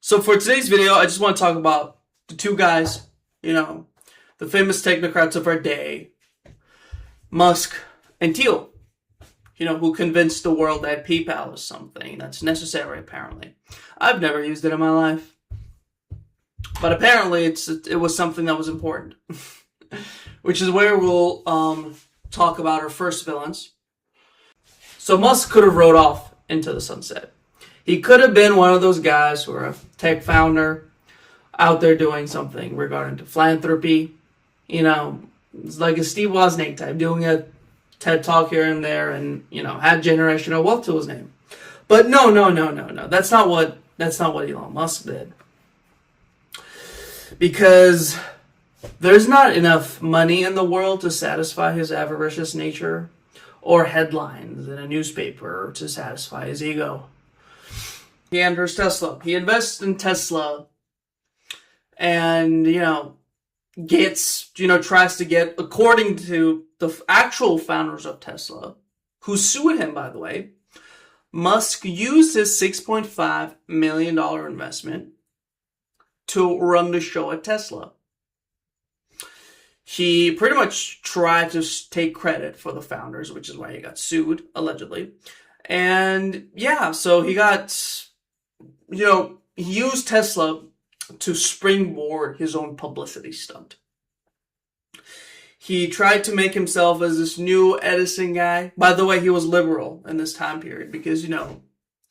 So for today's video, I just want to talk about the two guys, the famous technocrats of our day, Musk and Thiel, who convinced the world that PayPal is something that's necessary, apparently. I've never used it in my life, but apparently it was something that was important, which is where we'll talk about our first villains. So Musk could have rode off into the sunset. He could have been one of those guys who are a tech founder out there doing something regarding to philanthropy. It's like a Steve Wozniak type, doing a TED Talk here and there and, had generational wealth to his name. But no. That's not what Elon Musk did. Because there's not enough money in the world to satisfy his avaricious nature or headlines in a newspaper to satisfy his ego. He enters Tesla. He invests in Tesla and, tries to get, according to the actual founders of Tesla, who sued him, by the way, Musk used his $6.5 million investment to run the show at Tesla. He pretty much tried to take credit for the founders, which is why he got sued, allegedly. And so he got... he used Tesla to springboard his own publicity stunt. He tried to make himself as this new Edison guy. By the way, he was liberal in this time period because,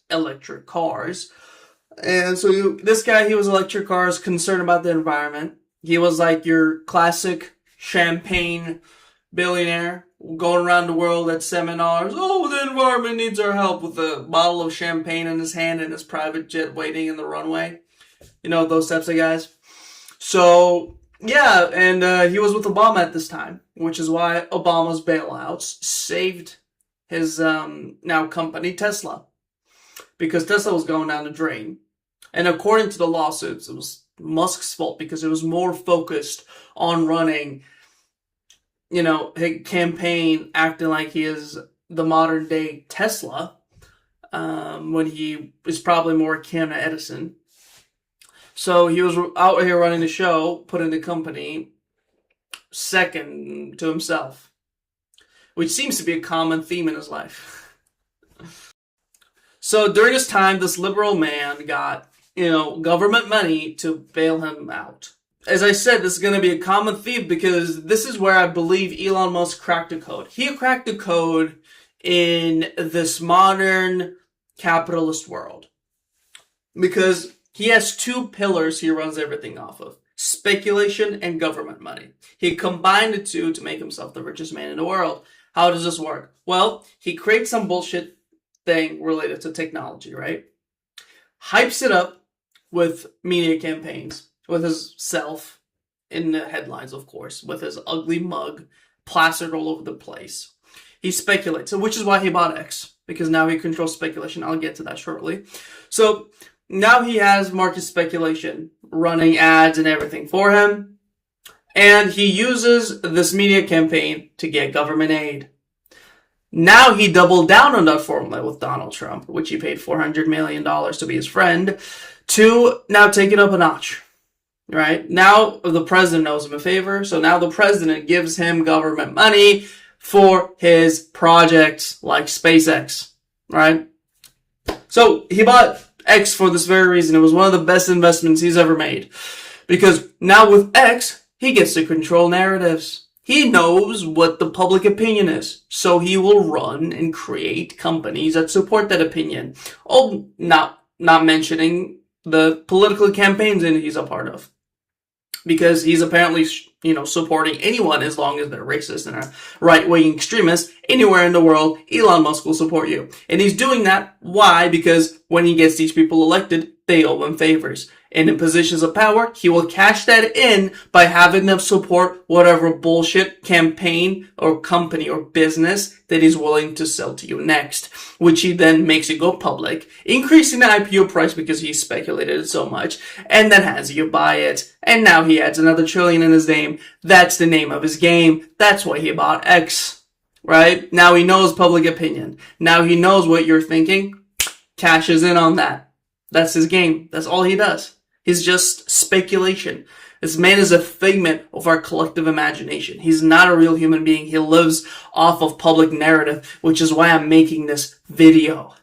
electric cars. And so this guy, he was electric cars, concerned about the environment. He was like your classic champagne billionaire going around the world at seminars. Oh, the environment needs our help, with a bottle of champagne in his hand and his private jet waiting in the runway. Those types of guys. So, and he was with Obama at this time, which is why Obama's bailouts saved his now company, Tesla. Because Tesla was going down the drain. And according to the lawsuits, it was Musk's fault because it was more focused on running his campaign, acting like he is the modern day Tesla, when he is probably more akin to Edison. So he was out here running the show, putting the company second to himself, which seems to be a common theme in his life. So during this time, this liberal man got, government money to bail him out. As I said, this is going to be a common theme because this is where I believe Elon Musk cracked the code. He cracked the code in this modern capitalist world because he has two pillars he runs everything off of: speculation and government money. He combined the two to make himself the richest man in the world. How does this work? Well, he creates some bullshit thing related to technology, right? Hypes it up with media campaigns, with his self in the headlines, of course, with his ugly mug plastered all over the place. He speculates, which is why he bought X, because now he controls speculation. I'll get to that shortly. So now he has market speculation running ads and everything for him, and he uses this media campaign to get government aid. Now he doubled down on that formula with Donald Trump, which he paid $400 million to be his friend, to now take it up a notch. Right? Now the president knows him a favor, so now the president gives him government money for his projects like SpaceX. Right? So he bought X for this very reason. It was one of the best investments he's ever made. Because now with X, he gets to control narratives. He knows what the public opinion is, so he will run and create companies that support that opinion. Oh, not mentioning the political campaigns that he's a part of. Because he's apparently, supporting anyone as long as they're racist and a right-wing extremist. Anywhere in the world, Elon Musk will support you. And he's doing that. Why? Because when he gets these people elected, they owe him favors. And in positions of power, he will cash that in by having them support whatever bullshit campaign or company or business that he's willing to sell to you next, which he then makes it go public, increasing the IPO price because he speculated it so much, and then has you buy it. And now he adds another trillion in his name. That's the name of his game. That's why he bought X, right? Now he knows public opinion. Now he knows what you're thinking. Cashes in on that. That's his game. That's all he does. He's just speculation. This man is a figment of our collective imagination. He's not a real human being. He lives off of public narrative, which is why I'm making this video.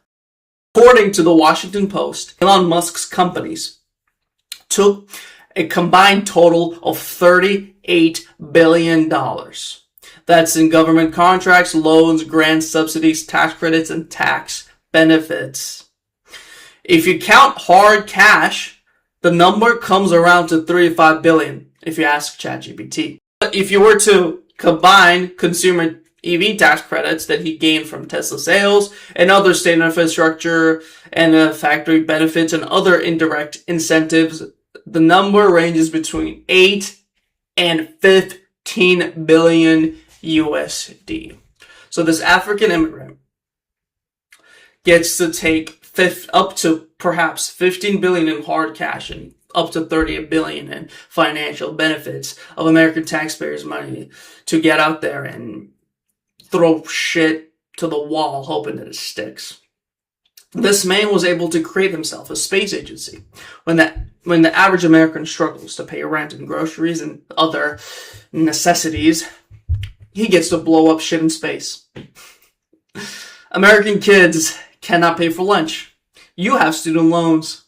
According to the Washington Post, Elon Musk's companies took a combined total of $38 billion. That's in government contracts, loans, grants, subsidies, tax credits, and tax benefits. If you count hard cash, the number comes around to $35 billion, if you ask ChatGPT. But if you were to combine consumer EV tax credits that he gained from Tesla sales and other state infrastructure and factory benefits and other indirect incentives, the number ranges between 8 and 15 billion USD. So this African immigrant gets to take up to perhaps 15 billion in hard cash and up to 30 billion in financial benefits of American taxpayers' money to get out there and throw shit to the wall hoping that it sticks. This man was able to create himself a space agency when the average American struggles to pay rent and groceries and other necessities. He gets to blow up shit in space. American kids cannot pay for lunch. You have student loans.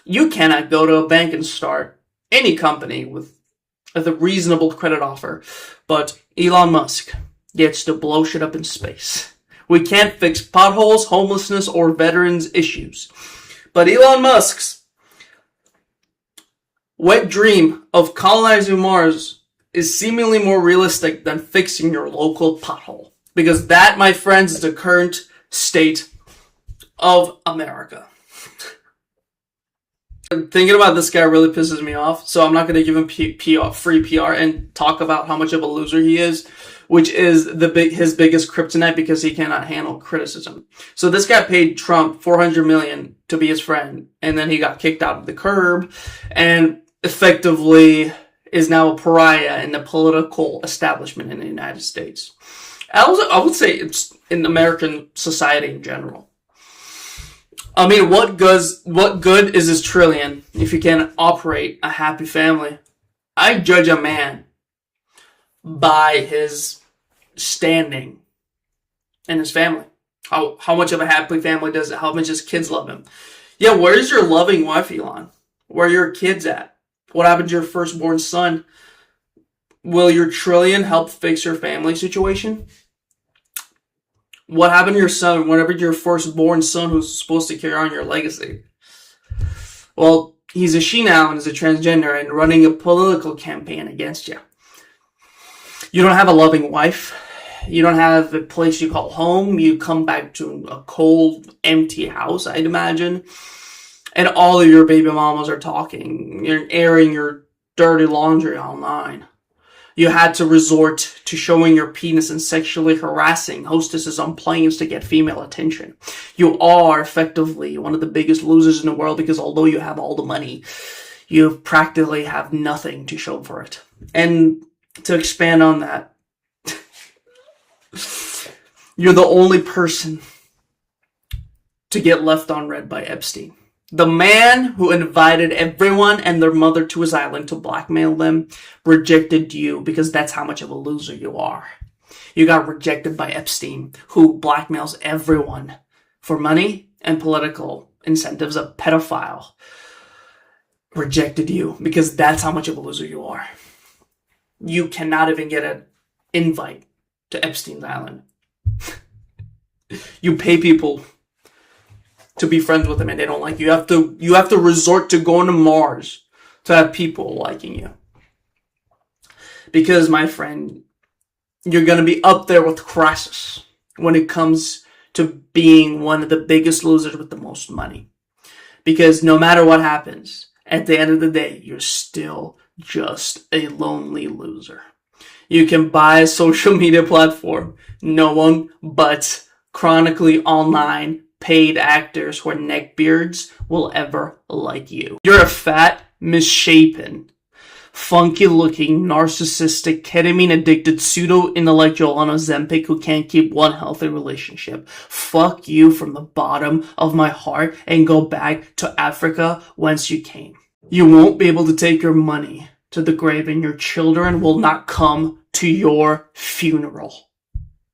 You cannot go to a bank and start any company with a reasonable credit offer. But Elon Musk gets to blow shit up in space. We can't fix potholes, homelessness, or veterans issues. But Elon Musk's wet dream of colonizing Mars is seemingly more realistic than fixing your local pothole. Because that, my friends, is the current state of America. Thinking about this guy really pisses me off, so I'm not going to give him free PR and talk about how much of a loser he is, which is his biggest kryptonite because he cannot handle criticism. So this guy paid Trump $400 million to be his friend, and then he got kicked out of the curb, and effectively is now a pariah in the political establishment in the United States. I would say it's in American society in general. I mean, what good is this trillion if you can't operate a happy family? I judge a man by his standing and his family. How much of a happy family does it? How much his kids love him? Yeah, where's your loving wife, Elon? Where are your kids at? What happened to your firstborn son? Will your trillion help fix your family situation? What happened to your son? Whatever your firstborn son who's supposed to carry on your legacy? Well, he's a she now and is a transgender and running a political campaign against you. You don't have a loving wife. You don't have a place you call home. You come back to a cold, empty house, I'd imagine. And all of your baby mamas are talking. You're airing your dirty laundry online. You had to resort to showing your penis and sexually harassing hostesses on planes to get female attention. You are effectively one of the biggest losers in the world because although you have all the money, you practically have nothing to show for it. And to expand on that, you're the only person to get left on red by Epstein. The man who invited everyone and their mother to his island to blackmail them rejected you because that's how much of a loser you are. You got rejected by Epstein, who blackmails everyone for money and political incentives. A pedophile rejected you because that's how much of a loser you are. You cannot even get an invite to Epstein's island. You pay people to be friends with them and they don't like you. You have to resort to going to Mars to have people liking you. Because, my friend, you're going to be up there with Crassus when it comes to being one of the biggest losers with the most money. Because no matter what happens, at the end of the day, you're still just a lonely loser. You can buy a social media platform. No one but chronically online paid actors who are neckbeards will ever like you. You're a fat, misshapen, funky-looking, narcissistic, ketamine-addicted, pseudo-intellectual on Ozempic who can't keep one healthy relationship. Fuck you from the bottom of my heart and go back to Africa whence you came. You won't be able to take your money to the grave and your children will not come to your funeral.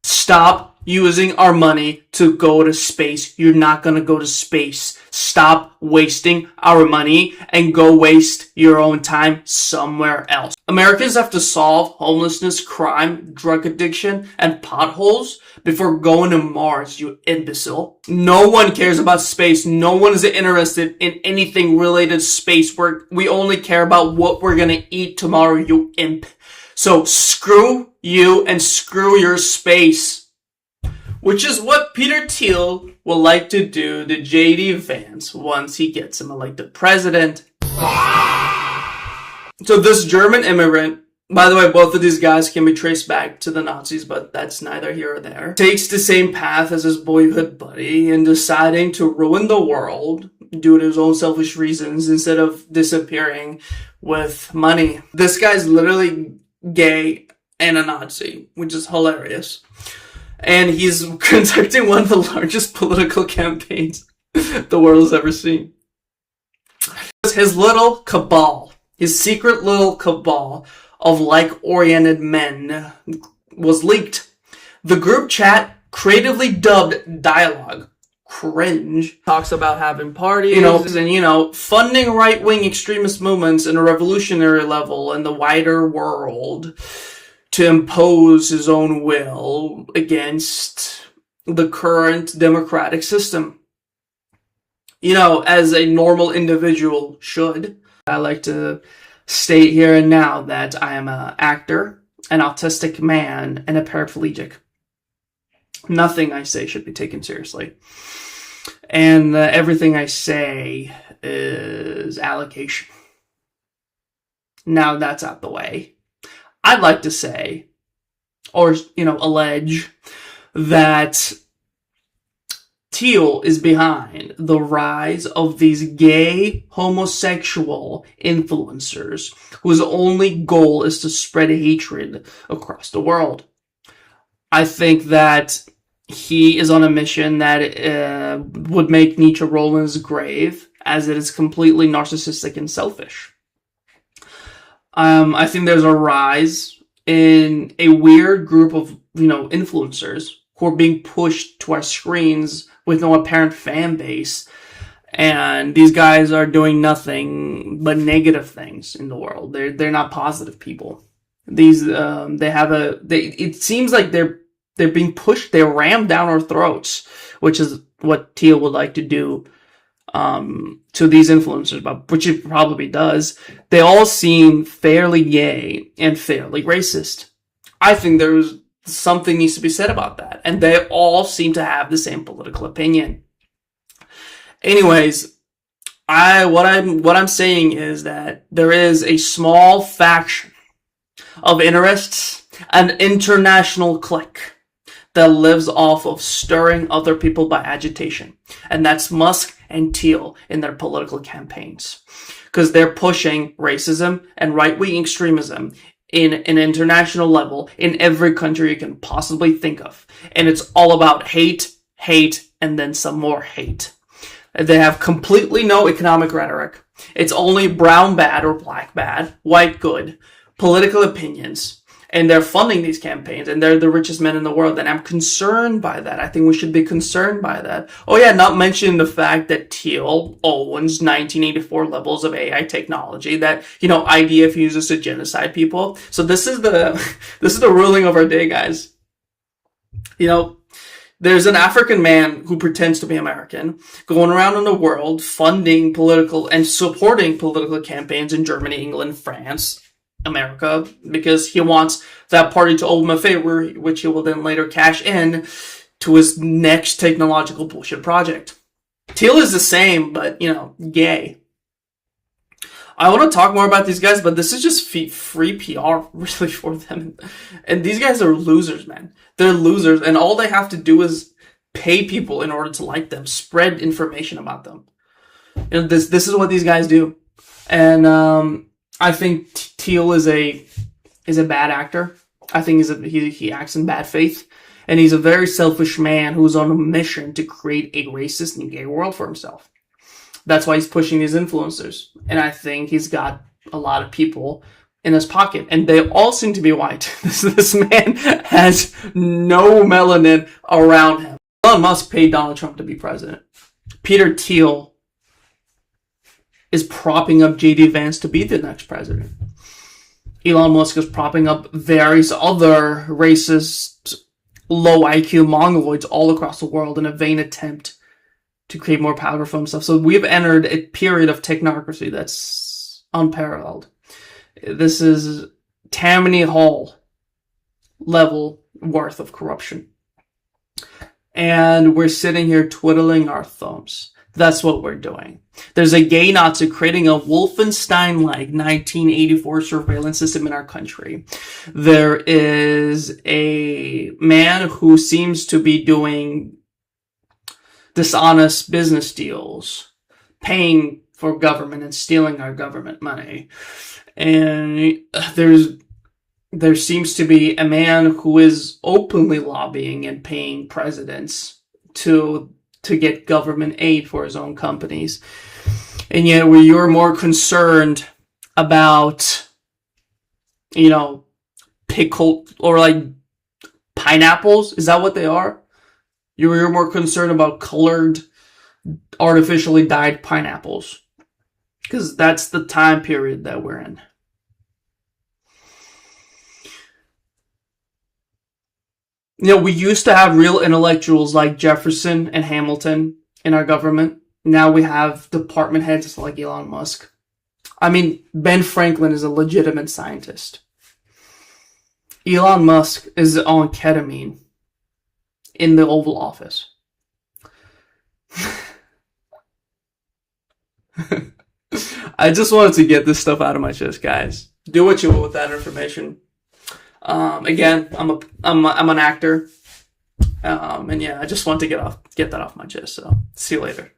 Stop using our money to go to space. You're not gonna go to space. Stop wasting our money and go waste your own time somewhere else. Americans have to solve homelessness, crime, drug addiction, and potholes before going to Mars, you imbecile. No one cares about space. No one is interested in anything related to space. We only care about what we're gonna eat tomorrow, you imp. So screw you and screw your space. Which is what Peter Thiel will like to do to J.D. Vance once he gets him elected president. So this German immigrant, by the way, both of these guys can be traced back to the Nazis, but that's neither here or there, takes the same path as his boyhood buddy in deciding to ruin the world due to his own selfish reasons instead of disappearing with money. This guy's literally gay and a Nazi, which is hilarious. And he's conducting one of the largest political campaigns the world has ever seen. His little cabal, his secret little cabal of like-oriented men was leaked. The group chat, creatively dubbed Dialogue, cringe, talks about having parties and, funding right-wing extremist movements in a revolutionary level in the wider world, to impose his own will against the current democratic system. As a normal individual should. I like to state here and now that I am an actor, an autistic man, and a paraplegic. Nothing I say should be taken seriously. And everything I say is allocation. Now that's out the way. I'd like to say, or, allege, that Thiel is behind the rise of these gay, homosexual influencers whose only goal is to spread hatred across the world. I think that he is on a mission that would make Nietzsche roll in his grave, as it is completely narcissistic and selfish. I think there's a rise in a weird group of, influencers who are being pushed to our screens with no apparent fan base. And these guys are doing nothing but negative things in the world. They're not positive people. It seems like they're being pushed, they're rammed down our throats, which is what Thiel would like to do to these influencers, but which it probably does. They all seem fairly gay and fairly racist. I think there's something needs to be said about that, and they all seem to have the same political opinion. Anyways, what I'm saying is that there is a small faction of interests, an international clique that lives off of stirring other people by agitation. And that's Musk and Thiel in their political campaigns. Because they're pushing racism and right-wing extremism in an international level in every country you can possibly think of. And it's all about hate, and then some more hate. They have completely no economic rhetoric. It's only brown bad or black bad, white good, political opinions. And they're funding these campaigns, and they're the richest men in the world. And I'm concerned by that. I think we should be concerned by that. Oh yeah, not mentioning the fact that Thiel owns 1984 levels of AI technology that, IDF uses to genocide people. So this is the ruling of our day, guys. There's an African man who pretends to be American going around in the world funding political and supporting political campaigns in Germany, England, France, America, because he wants that party to owe him a favor, which he will then later cash in to his next technological bullshit project. Thiel is the same, but, gay. I want to talk more about these guys, but this is just free PR, really, for them. And these guys are losers, man. They're losers, and all they have to do is pay people in order to like them, spread information about them. This is what these guys do. And, I think Teal is a bad actor. I think he acts in bad faith, and he's a very selfish man who's on a mission to create a racist and gay world for himself. That's why he's pushing these influencers, and I think he's got a lot of people in his pocket, and they all seem to be white. This man has no melanin around him. Elon Musk paid Donald Trump to be president. Peter Thiel is propping up J.D. Vance to be the next president. Elon Musk is propping up various other racist, low IQ mongoloids all across the world in a vain attempt to create more power for himself. So we've entered a period of technocracy that's unparalleled. This is Tammany Hall level worth of corruption. And we're sitting here twiddling our thumbs. That's what we're doing. There's a gay Nazi creating a Wolfenstein-like 1984 surveillance system in our country. There is a man who seems to be doing dishonest business deals, paying for government and stealing our government money. And there seems to be a man who is openly lobbying and paying presidents to get government aid for his own companies. And yet where you're more concerned about, pickled or like pineapples, is that what they are? You're more concerned about colored, artificially dyed pineapples. Because that's the time period that we're in. We used to have real intellectuals like Jefferson and Hamilton in our government. Now we have department heads like Elon Musk. I mean, Ben Franklin is a legitimate scientist. Elon Musk is on ketamine in the Oval Office. I just wanted to get this stuff out of my chest, guys. Do what you will with that information. Again, I'm an actor. And yeah, I just want to get that off my chest. So see you later.